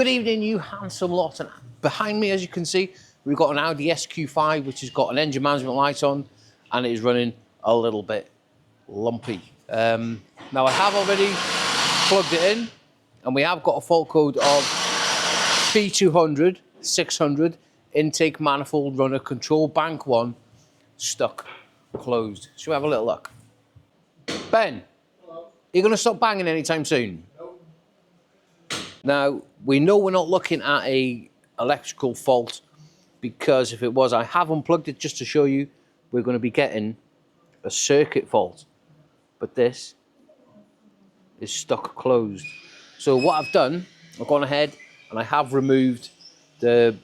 Good evening, you handsome lot. And behind me, as you can see, we've got an Audi SQ5, which has got an engine management light on, and it is running a little bit lumpy. Now, I have already plugged it in, and we have got a fault code of P200 600 intake manifold runner control bank 1 stuck closed. Shall we have a little look? Ben, hello. Are you going to stop banging anytime soon? No. Now, we know we're not looking at a electrical fault, because if it was, I have unplugged it just to show you, we're going to be getting a circuit fault. But this is stuck closed. So what I've done, I've gone ahead and I have removed the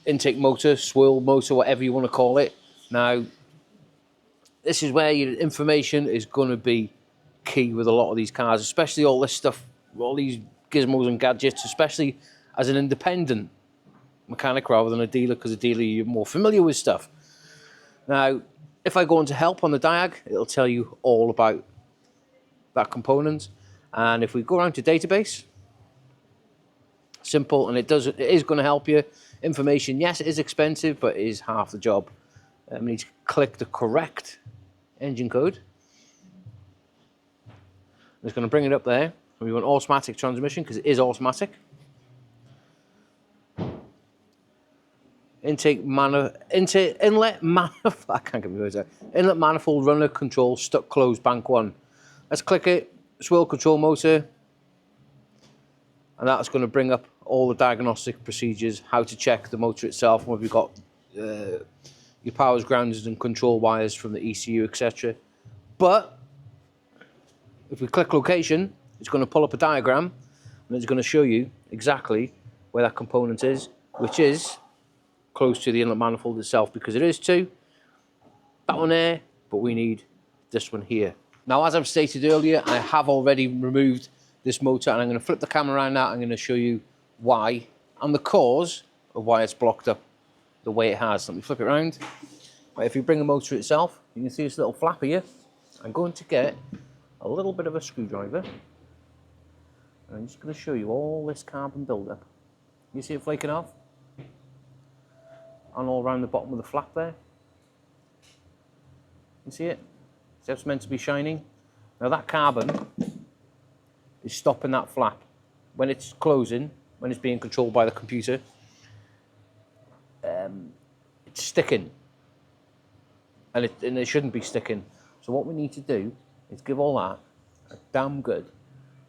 intake motor, swirl motor, whatever you want to call it. Now, this is where your information is going to be key with a lot of these cars, especially all this stuff, all these gizmos and gadgets, especially as an independent mechanic rather than a dealer, because a dealer you're more familiar with stuff. Now, if I go into help on the Diag, it'll tell you all about that component. And if we go around to database, simple, and it is going to help you. Information, yes, it is expensive, but it is half the job. We need to click the correct engine code. It's going to bring it up there. We want automatic transmission because it is automatic. Inlet manifold. I can't get my words out. Inlet manifold runner control stuck closed bank 1. Let's click it. Swirl control motor, and that's going to bring up all the diagnostic procedures, how to check the motor itself, whether you've got your powers, grounders, and control wires from the ECU, etc. But if we click location, it's going to pull up a diagram, and it's going to show you exactly where that component is, which is close to the inlet manifold itself, because it is too. That one there, but we need this one here. Now, as I've stated earlier, I have already removed this motor, and I'm going to flip the camera around now. I'm going to show you why and the cause of why it's blocked up the way it has. Let me flip it around. Right, if you bring the motor itself, you can see this little flap here. I'm going to get a little bit of a screwdriver, and I'm just going to show you all this carbon buildup. You see it flaking off? And all around the bottom of the flap there. You see it? So it's meant to be shining. Now that carbon is stopping that flap. When it's closing, when it's being controlled by the computer, it's sticking. And it shouldn't be sticking. So what we need to do is give all that a damn good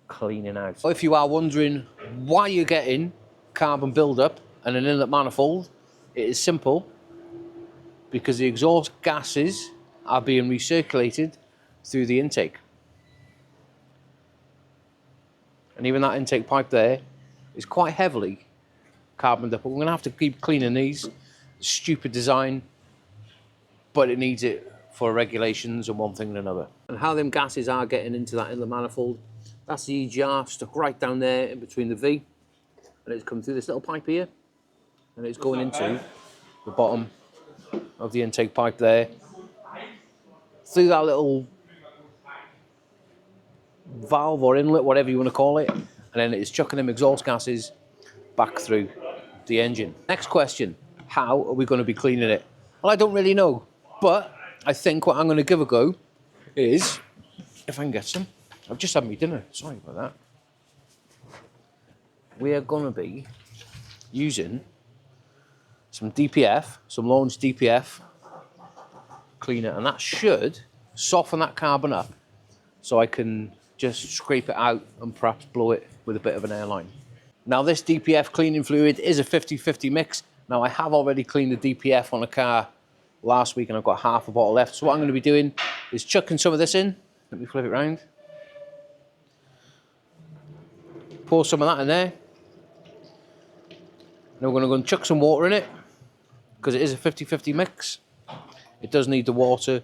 cleaning out. So if you are wondering why you're getting carbon buildup and an inlet manifold, it is simple, because the exhaust gases are being recirculated through the intake. And even that intake pipe there is quite heavily carboned up. We're going to have to keep cleaning these. Stupid design, but it needs it for regulations and one thing and another. And how them gases are getting into that inlet manifold, that's the EGR stuck right down there in between the V, and it's come through this little pipe here, and it's going into the bottom of the intake pipe there, through that little valve or inlet, whatever you want to call it, and then it's chucking them exhaust gases back through the engine. Next question, how are we going to be cleaning it? Well, I don't really know, but I think what I'm going to give a go is, if I can get some, I've just had my dinner, sorry about that. We are going to be using some DPF, some Launch DPF cleaner, and that should soften that carbon up so I can just scrape it out and perhaps blow it with a bit of an airline. Now, this DPF cleaning fluid is a 50-50 mix. Now, I have already cleaned the DPF on a car last week, and I've got half a bottle left. So what I'm going to be doing is chucking some of this in. Let me flip it around. Pour some of that in there. Now we're going to go and chuck some water in it, because it is a 50-50 mix. It does need the water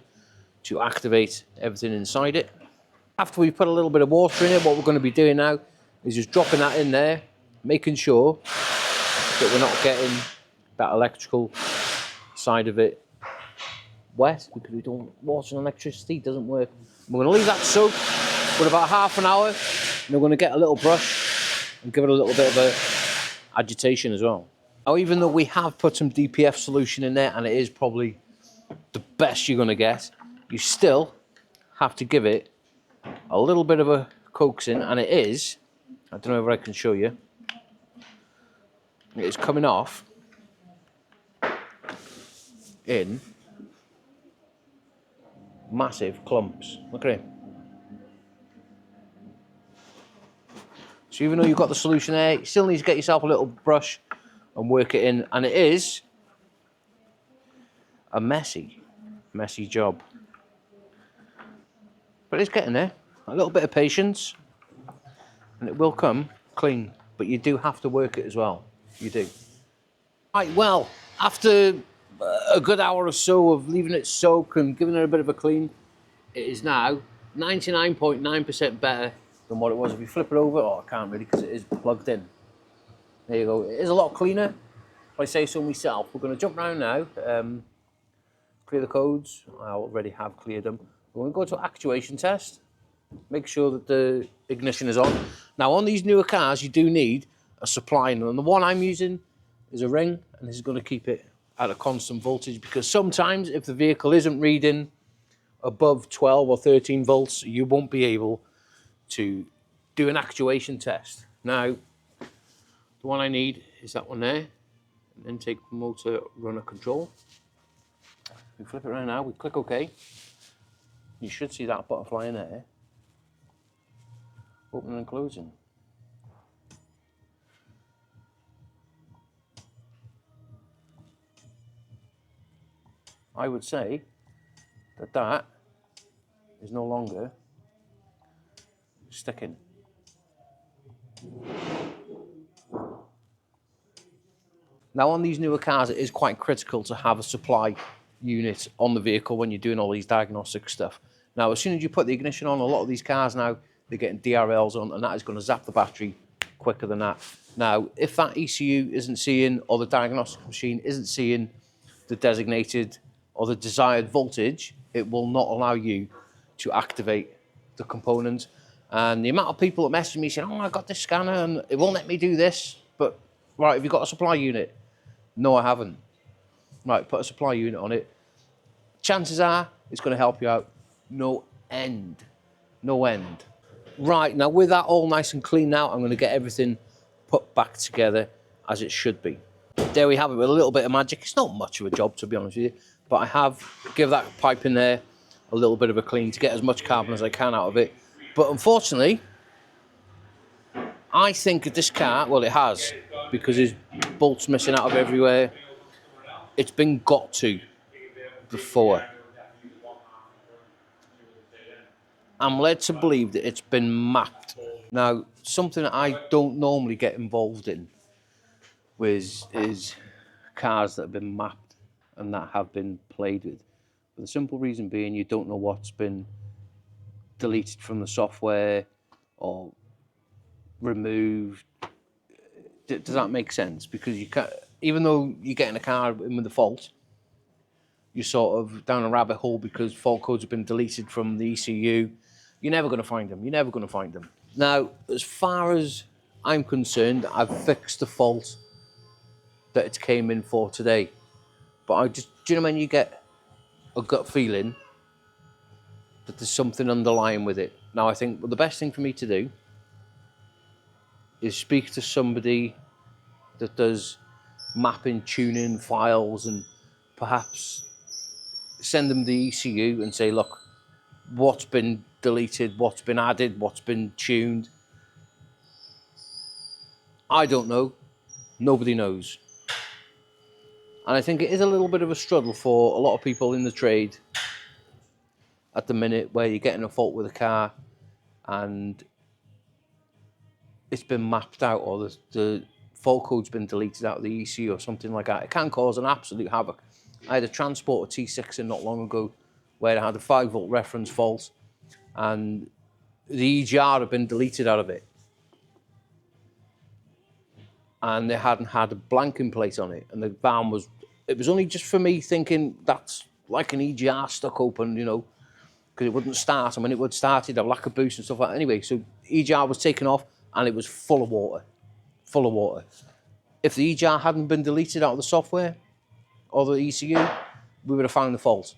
to activate everything inside it. After we put a little bit of water in it, what we're going to be doing now is just dropping that in there, making sure that we're not getting that electrical side of it wet, because we don't, water and electricity doesn't work. We're going to leave that soak for about half an hour, and we're going to get a little brush and give it a little bit of agitation as well. Now, even though we have put some DPF solution in there, and it is probably the best you're going to get, you still have to give it a little bit of a coaxing, and it is, I don't know if I can show you, it is coming off in massive clumps. Look at it. So even though you've got the solution there, you still need to get yourself a little brush and work it in, and it is a messy job. But it's getting there. A little bit of patience and it will come clean, but you do have to work it as well. You do. Right, well, after a good hour or so of leaving it soak and giving it a bit of a clean, it is now 99.9% better than what it was if you flip it over. Oh, I can't really because it is plugged in. There you go. It is a lot cleaner, if I say so myself. We're going to jump around now, clear the codes. I already have cleared them. We're going to go to actuation test. Make sure that the ignition is on. Now, on these newer cars, you do need a supply, and the one I'm using is a ring, and this is going to keep it at a constant voltage, because sometimes if the vehicle isn't reading above 12 or 13 volts, you won't be able to do an actuation test. Now, the one I need is that one there, and then take motor runner control. We flip it around now, we click OK. You should see that butterfly in there. Opening and closing. I would say that that is no longer sticking. Now, on these newer cars, it is quite critical to have a supply unit on the vehicle when you're doing all these diagnostic stuff. Now, as soon as you put the ignition on, a lot of these cars now, they're getting DRLs on, and that is going to zap the battery quicker than that. Now, if that ECU isn't seeing, or the diagnostic machine isn't seeing the designated or the desired voltage, it will not allow you to activate the component. And the amount of people that message me saying, oh, I got this scanner and it won't let me do this, but right, have you got a supply unit? No, I haven't. Right, put a supply unit on it. Chances are it's going to help you out. No end. No end. Right, now with that all nice and clean now, I'm going to get everything put back together as it should be. There we have it with a little bit of magic. It's not much of a job, to be honest with you, but I have give that pipe in there a little bit of a clean to get as much carbon as I can out of it. But unfortunately, I think that this car, well, it has, because there's bolts missing out of everywhere. It's been got to before. I'm led to believe that it's been mapped. Now, something that I don't normally get involved in is cars that have been mapped and that have been played with. For the simple reason being, you don't know what's been deleted from the software or removed. Does that make sense? Because you can't, even though you're getting a car in with a fault, you're sort of down a rabbit hole because fault codes have been deleted from the ECU. You're never going to find them. You're never going to find them. Now, as far as I'm concerned, I've fixed the fault that it came in for today. But I just, do you know when you get a gut feeling that there's something underlying with it? Now, I think the best thing for me to do is speak to somebody that does mapping, tuning files, and perhaps send them the ECU and say, look, what's been deleted, what's been added, what's been tuned. I don't know. Nobody knows. And I think it is a little bit of a struggle for a lot of people in the trade at the minute, where you're getting a fault with a car and it's been mapped out, or the fault code's been deleted out of the ECU or something like that. It can cause an absolute havoc. I had a Transporter T6 in not long ago where I had a 5-volt reference fault and the EGR had been deleted out of it. And they hadn't had a blanking plate on it. And the van was, it was only just for me thinking that's like an EGR stuck open, you know, because it wouldn't start. And when it would start, it'd have lack of boost and stuff like that. Anyway, so EGR was taken off and it was full of water. Full of water. If the eJar hadn't been deleted out of the software or the ECU, we would have found the fault.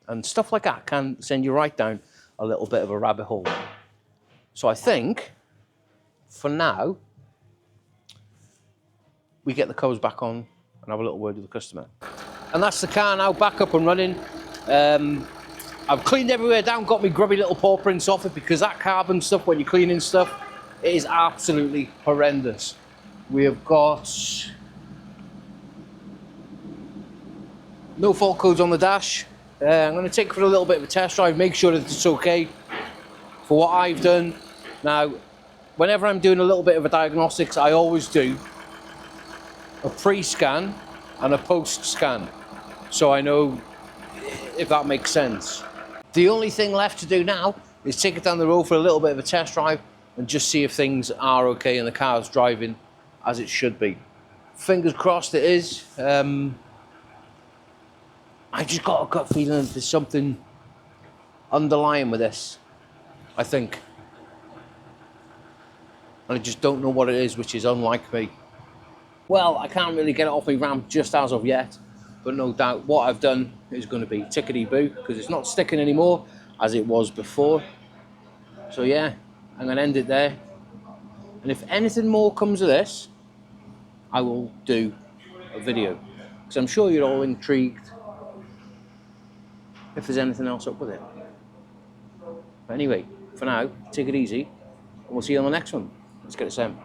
And stuff like that can send you right down a little bit of a rabbit hole. So I think, for now, we get the codes back on and have a little word with the customer. And that's the car now back up and running. I've cleaned everywhere down, got my grubby little paw prints off it, because that carbon stuff, when you're cleaning stuff, it is absolutely horrendous. We have got no fault codes on the dash. I'm going to take it for a little bit of a test drive, make sure that it's okay for what I've done. Now, whenever I'm doing a little bit of a diagnostics, I always do a pre-scan and a post-scan, so I know if that makes sense. The only thing left to do now is take it down the road for a little bit of a test drive and just see if things are okay and the car's driving as it should be. Fingers crossed it is. I just got a gut feeling that there's something underlying with this, I think. And I just don't know what it is, which is unlike me. Well, I can't really get it off my RAM just as of yet, but no doubt what I've done is going to be tickety-boo, because it's not sticking anymore as it was before. So yeah, I'm going to end it there. And if anything more comes of this, I will do a video, because I'm sure you're all intrigued if there's anything else up with it. But anyway, for now, take it easy, and we'll see you on the next one. Let's get it sent.